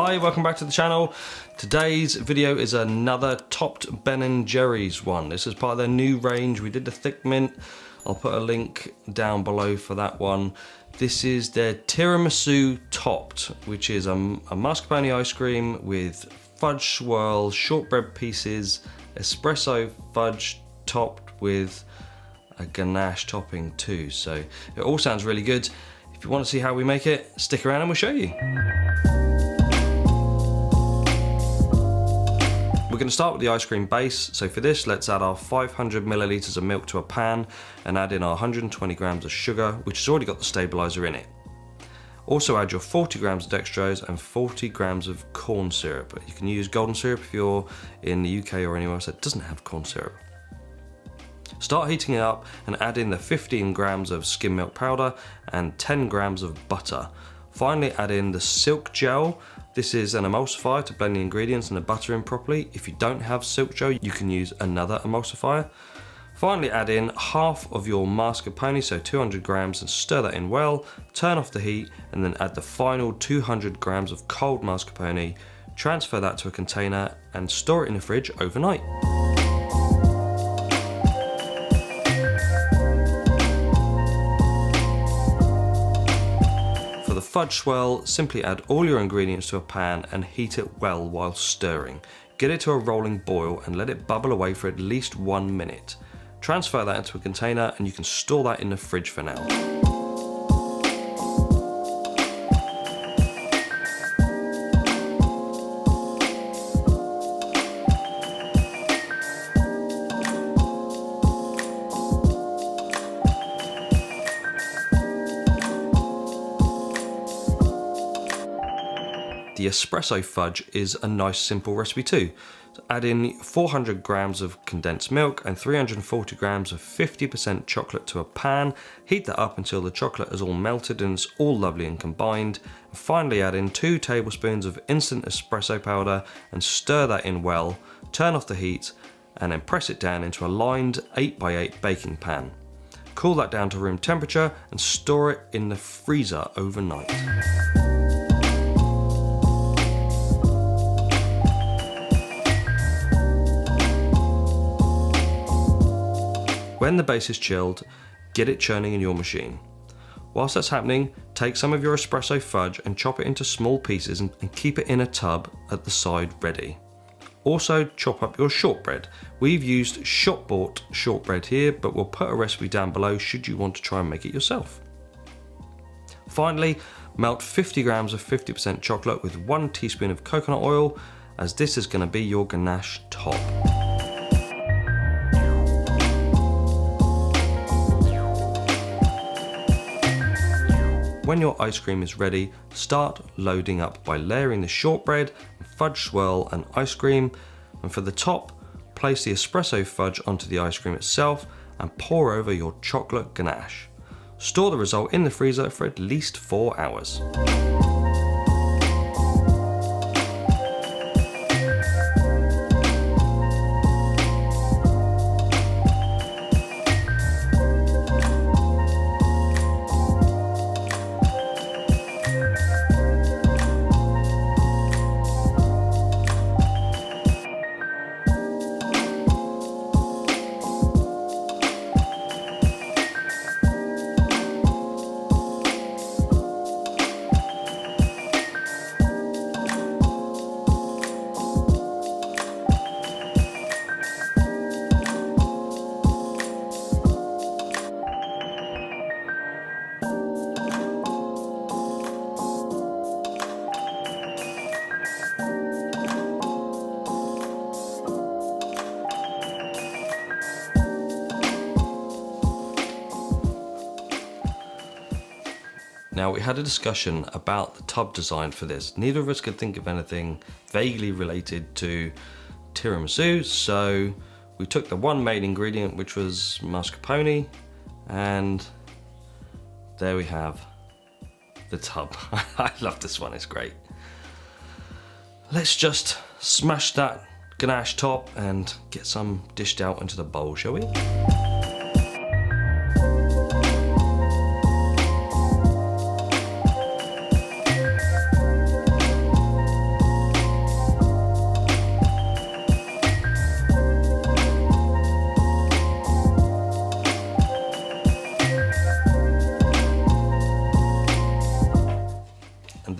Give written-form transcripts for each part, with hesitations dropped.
Hi, welcome back to the channel. Today's video is another topped Ben & Jerry's one. This is part of their new range. We did the thick mint. I'll put a link down below for that one. This is their Tiramisu topped, which is a mascarpone ice cream with fudge swirl, shortbread pieces, espresso fudge topped with a ganache topping too. So it all sounds really good. If you want to see how we make it, stick around and we'll show you. We're going to start with the ice cream base. So for this, let's add our 500 milliliters of milk to a pan and add in our 120 grams of sugar, which has already got the stabilizer in it. Also add your 40 grams of dextrose and 40 grams of corn syrup. You can use golden syrup if you're in the UK or anywhere else that doesn't have corn syrup. Start heating it up and add in the 15 grams of skim milk powder and 10 grams of butter. Finally add in the silk gel. This is an emulsifier to blend the ingredients and the butter in properly. If you don't have silk gel, you can use another emulsifier. Finally add in half of your mascarpone, so 200 grams, and stir that in well. Turn off the heat and then add the final 200 grams of cold mascarpone. Transfer that to a container and store it in the fridge overnight. For the fudge swirl, simply add all your ingredients to a pan and heat it well while stirring. Get it to a rolling boil and let it bubble away for at least 1 minute. Transfer that into a container and you can store that in the fridge for now. The Espresso Fudge is a nice simple recipe too. So add in 400 grams of condensed milk and 340 grams of 50% chocolate to a pan. Heat that up until the chocolate is all melted and it's all lovely and combined. And finally add in 2 tablespoons of instant espresso powder and stir that in well. Turn off the heat and then press it down into a lined 8x8 baking pan. Cool that down to room temperature and store it in the freezer overnight. When the base is chilled, get it churning in your machine. Whilst that's happening, take some of your espresso fudge and chop it into small pieces and keep it in a tub at the side ready. Also chop up your shortbread. We've used shop-bought shortbread here, but we'll put a recipe down below should you want to try and make it yourself. Finally, melt 50 grams of 50% chocolate with 1 teaspoon of coconut oil, as this is going to be your ganache top. When your ice cream is ready, start loading up by layering the shortbread, fudge swirl and ice cream. And for the top, place the espresso fudge onto the ice cream itself and pour over your chocolate ganache. Store the result in the freezer for at least 4 hours. Now, we had a discussion about the tub design for this. Neither of us could think of anything vaguely related to tiramisu, so we took the one main ingredient, which was mascarpone, and there we have the tub. I love this one, it's great. Let's just smash that ganache top and get some dished out into the bowl, shall we?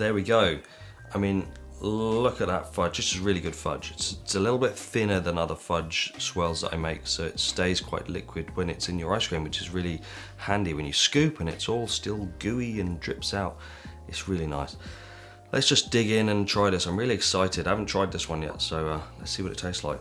there we go. I mean, look at that fudge. This is really good fudge. It's a little bit thinner than other fudge swirls that I make, so it stays quite liquid when it's in your ice cream, which is really handy when you scoop and it's all still gooey and drips out. It's really nice. Let's just dig in and try this. I'm really excited. I haven't tried this one yet, so let's see what it tastes like.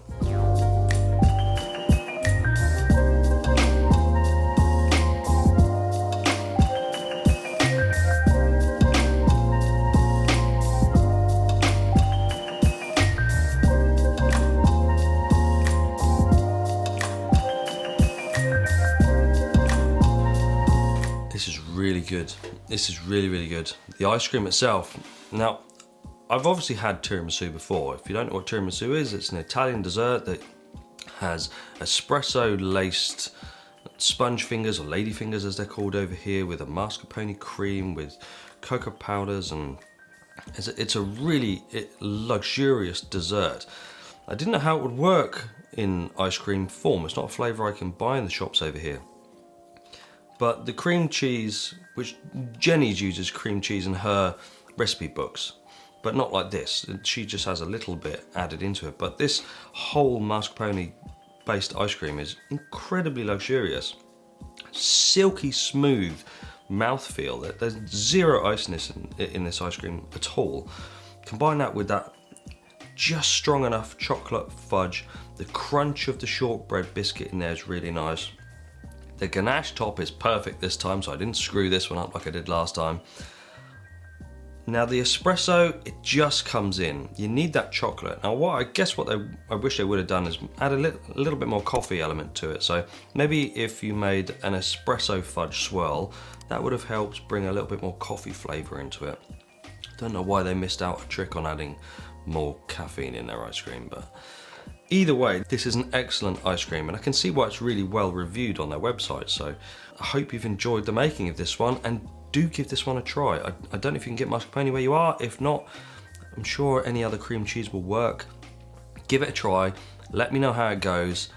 This is really good. This is really, really good. The ice cream itself. Now, I've obviously had tiramisu before. If you don't know what tiramisu is, it's an Italian dessert that has espresso laced sponge fingers, or lady fingers as they're called over here, with a mascarpone cream, with cocoa powders, and it's a really luxurious dessert. I didn't know how it would work in ice cream form. It's not a flavour I can buy in the shops over here. But the cream cheese, which Jenny's uses cream cheese in her recipe books, but not like this. She just has a little bit added into it. But this whole mascarpone based ice cream is incredibly luxurious. Silky smooth mouthfeel. There's zero iciness in this ice cream at all. Combine that with that just strong enough chocolate fudge. The crunch of the shortbread biscuit in there is really nice. The ganache top is perfect this time, so I didn't screw this one up like I did last time. Now the espresso, it just comes in. You need that chocolate. Now I wish they would have done is add a little bit more coffee element to it. So maybe if you made an espresso fudge swirl, that would have helped bring a little bit more coffee flavour into it. Don't know why they missed out a trick on adding more caffeine in their ice cream, but either way, this is an excellent ice cream, and I can see why it's really well reviewed on their website. So I hope you've enjoyed the making of this one, and do give this one a try. I don't know if you can get mascarpone where you are. If not, I'm sure any other cream cheese will work. Give it a try. Let me know how it goes.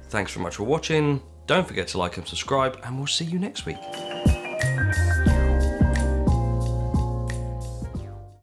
Thanks very much for watching. Don't forget to like and subscribe, and we'll see you next week.